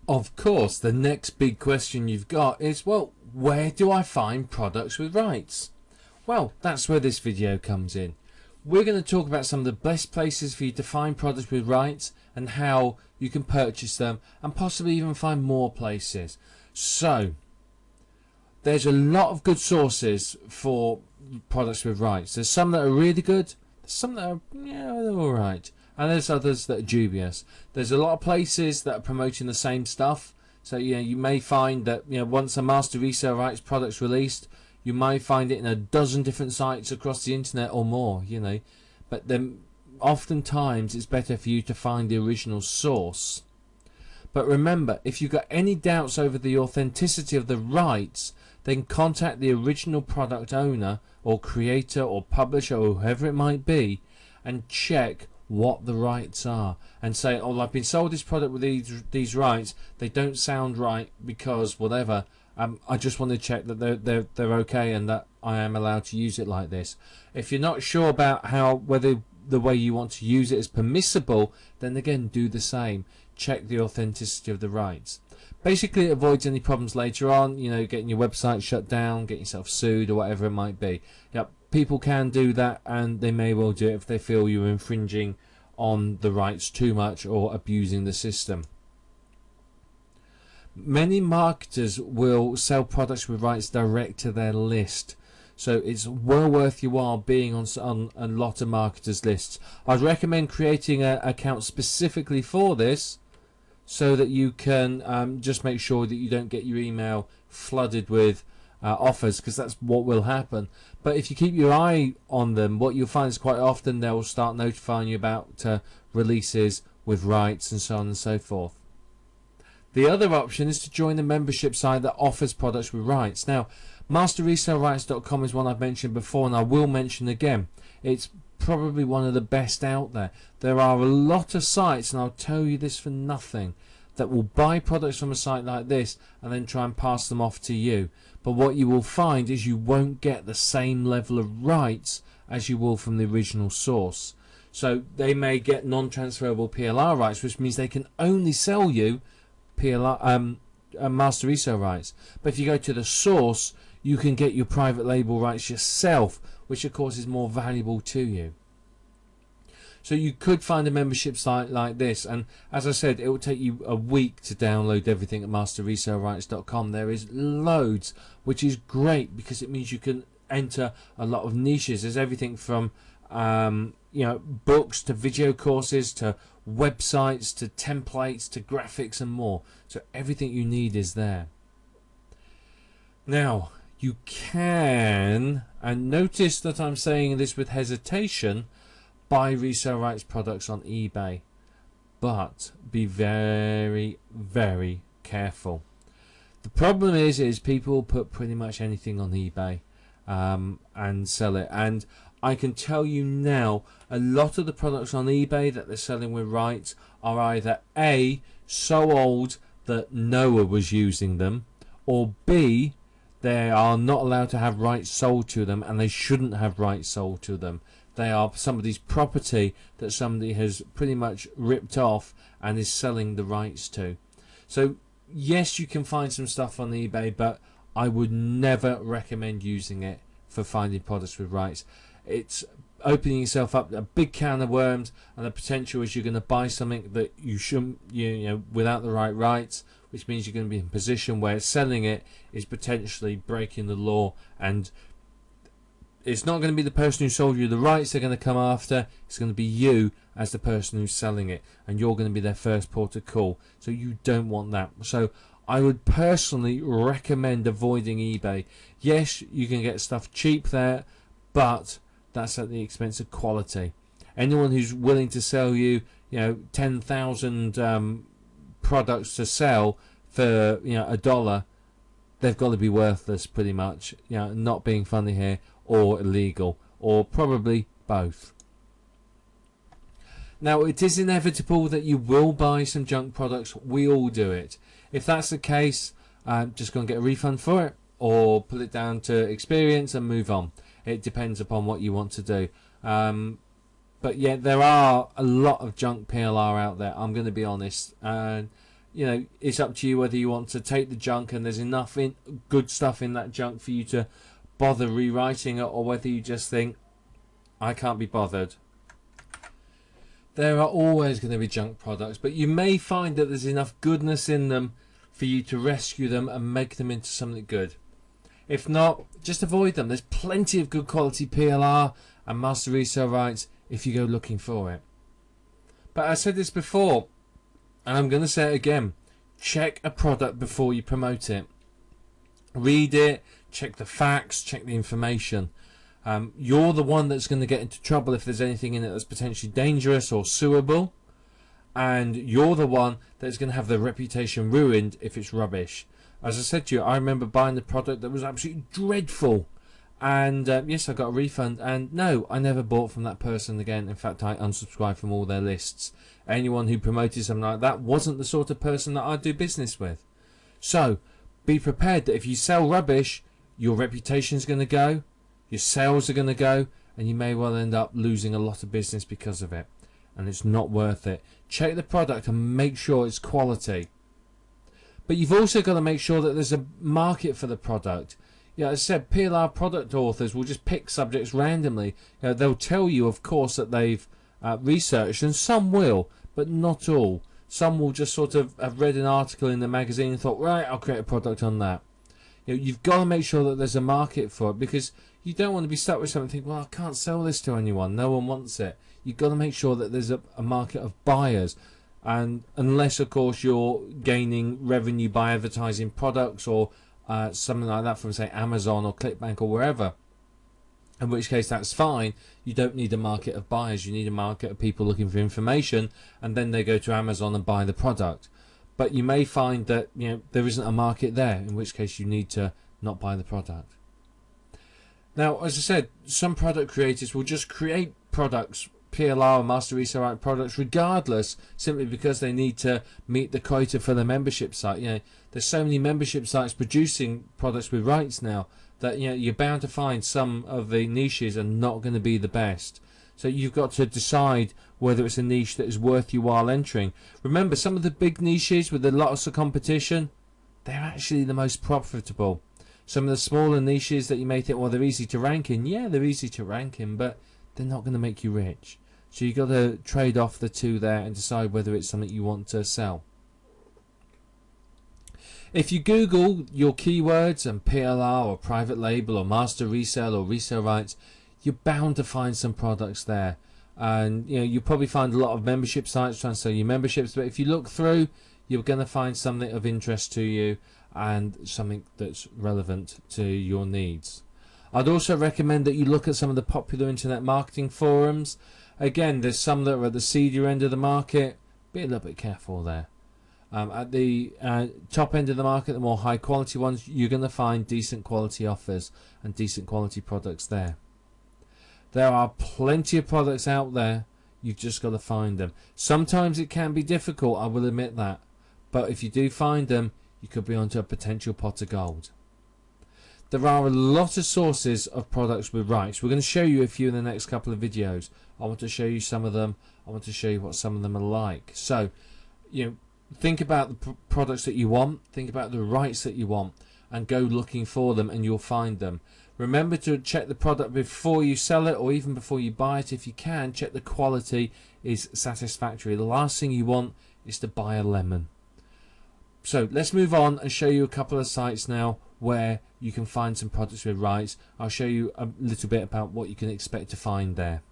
Of course, the next big question you've got is, well, where do I find products with rights? Well, that's where this video comes in. We're going to talk about some of the best places for you to find products with rights and how you can purchase them, and possibly even find more places. So, there's a lot of good sources for products with rights. There's some that are really good, there's some that are, yeah, they're alright, and there's others that are dubious. There's a lot of places that are promoting the same stuff. So you may find that once a master resale rights product's released, you might find it in a dozen different sites across the internet or more. But then oftentimes it's better for you to find the original source. But remember, if you've got any doubts over the authenticity of the rights, then contact the original product owner or creator or publisher or whoever it might be and check what the rights are, and say, oh, I've been sold this product with these rights, they don't sound right because whatever. I just want to check that they're okay and that I am allowed to use it like this. If you're not sure about whether the way you want to use it is permissible, then again do the same. Check the authenticity of the rights. Basically, it avoids any problems later on, getting your website shut down, getting yourself sued or whatever it might be. Yep, people can do that, and they may well do it if they feel you're infringing on the rights too much or abusing the system. Many marketers will sell products with rights direct to their list, so it's well worth your while being on a lot of marketers' lists. I'd recommend creating an account specifically for this, so that you can just make sure that you don't get your email flooded with offers, because that's what will happen. But if you keep your eye on them, what you'll find is quite often they'll start notifying you about releases with rights and so on and so forth. The other option is to join a membership site that offers products with rights. Now, masterresellerights.com is one I've mentioned before, and I will mention again. It's probably one of the best out there. There are a lot of sites, and I'll tell you this for nothing, that will buy products from a site like this and then try and pass them off to you. But what you will find is you won't get the same level of rights as you will from the original source. So they may get non-transferable PLR rights, which means they can only sell you PLR, master resale rights. But if you go to the source, you can get your private label rights yourself, which of course is more valuable to you. So you could find a membership site like this, and as I said, it will take you a week to download everything at masterresellerights.com. There is loads, which is great because it means you can enter a lot of niches. There's everything from books to video courses to websites to templates to graphics and more. So everything you need is there. Now, you can, and notice that I'm saying this with hesitation, buy resale rights products on eBay, but be very, very careful. The problem is people put pretty much anything on eBay and sell it, and I can tell you now, a lot of the products on eBay that they're selling with rights are either A, so old that Noah was using them, or B, they are not allowed to have rights sold to them, and they shouldn't have rights sold to them. They are somebody's property that somebody has pretty much ripped off and is selling the rights to. So yes, you can find some stuff on eBay, but I would never recommend using it for finding products with rights. It's opening yourself up a big can of worms, and the potential is you're going to buy something that you shouldn't, without the right rights, which means you're going to be in a position where selling it is potentially breaking the law, and it's not going to be the person who sold you the rights they're going to come after. It's going to be you as the person who's selling it, and you're going to be their first port of call. So you don't want that. So I would personally recommend avoiding eBay. Yes, you can get stuff cheap there, but that's at the expense of quality. Anyone who's willing to sell you, 10,000 products to sell for $1, they've got to be worthless, pretty much. Not being funny here, or illegal, or probably both. Now, it is inevitable that you will buy some junk products. We all do it. If that's the case, just go and get a refund for it, or put it down to experience and move on. It depends upon what you want to do. But yeah, there are a lot of junk PLR out there, I'm going to be honest. you know, it's up to you whether you want to take the junk and there's enough good stuff in that junk for you to bother rewriting it, or whether you just think, I can't be bothered. There are always going to be junk products, but you may find that there's enough goodness in them for you to rescue them and make them into something good. If not, just avoid them. There's plenty of good quality PLR and master resale rights if you go looking for it. But I said this before, and I'm going to say it again. Check a product before you promote it. Read it, check the facts, check the information. You're the one that's going to get into trouble if there's anything in it that's potentially dangerous or suable. And you're the one that's going to have their reputation ruined if it's rubbish. As I said to you, I remember buying the product that was absolutely dreadful. And yes, I got a refund. And no, I never bought from that person again. In fact, I unsubscribed from all their lists. Anyone who promoted something like that wasn't the sort of person that I'd do business with. So, be prepared that if you sell rubbish, your reputation's going to go, your sales are going to go, and you may well end up losing a lot of business because of it. And it's not worth it. Check the product and make sure it's quality. But you've also got to make sure that there's a market for the product. Yeah, as I said, PLR product authors will just pick subjects randomly. You know, they'll tell you, of course, that they've researched, and some will, but not all. Some will just sort of have read an article in the magazine and thought, right, I'll create a product on that. You know, you've got to make sure that there's a market for it, because you don't want to be stuck with something and think, well, I can't sell this to anyone. No one wants it. You've got to make sure that there's a market of buyers. And unless, of course, you're gaining revenue by advertising products or something like that from, say, Amazon or ClickBank or wherever, in which case that's fine. You don't need a market of buyers. You need a market of people looking for information, and then they go to Amazon and buy the product. But you may find that, you know, there isn't a market there, in which case you need to not buy the product. Now, as I said, some product creators will just create products, PLR or master resale right products, regardless, simply because they need to meet the quota for the membership site. You know, there's so many membership sites producing products with rights now that, you know, you're bound to find some of the niches are not going to be the best. So you've got to decide whether it's a niche that is worth you while entering. Remember, some of the big niches with lots of competition, they're actually the most profitable. Some of the smaller niches that you may think, well, they're easy to rank in. Yeah, they're easy to rank in, but they're not going to make you rich. So you've got to trade off the two there and decide whether it's something you want to sell. If you Google your keywords and PLR or private label or master resale or resale rights, you're bound to find some products there. And you know, you'll probably find a lot of membership sites trying to sell you memberships, but if you look through, you're going to find something of interest to you and something that's relevant to your needs. I'd also recommend that you look at some of the popular internet marketing forums. Again, there's some that are at the seedier end of the market. Be a little bit careful there. At the top end of the market, the more high quality ones, you're going to find decent quality offers and decent quality products there. There are plenty of products out there. You've just got to find them. Sometimes it can be difficult, I will admit that. But if you do find them, you could be onto a potential pot of gold. There are a lot of sources of products with rights. We're going to show you a few in the next couple of videos. I want to show you some of them. I want to show you what some of them are like. So, you know, think about the products that you want. Think about the rights that you want, and go looking for them, and you'll find them. Remember to check the product before you sell it, or even before you buy it. If you can, check the quality is satisfactory. The last thing you want is to buy a lemon. So let's move on and show you a couple of sites now where you can find some products with rights. I'll show you a little bit about what you can expect to find there.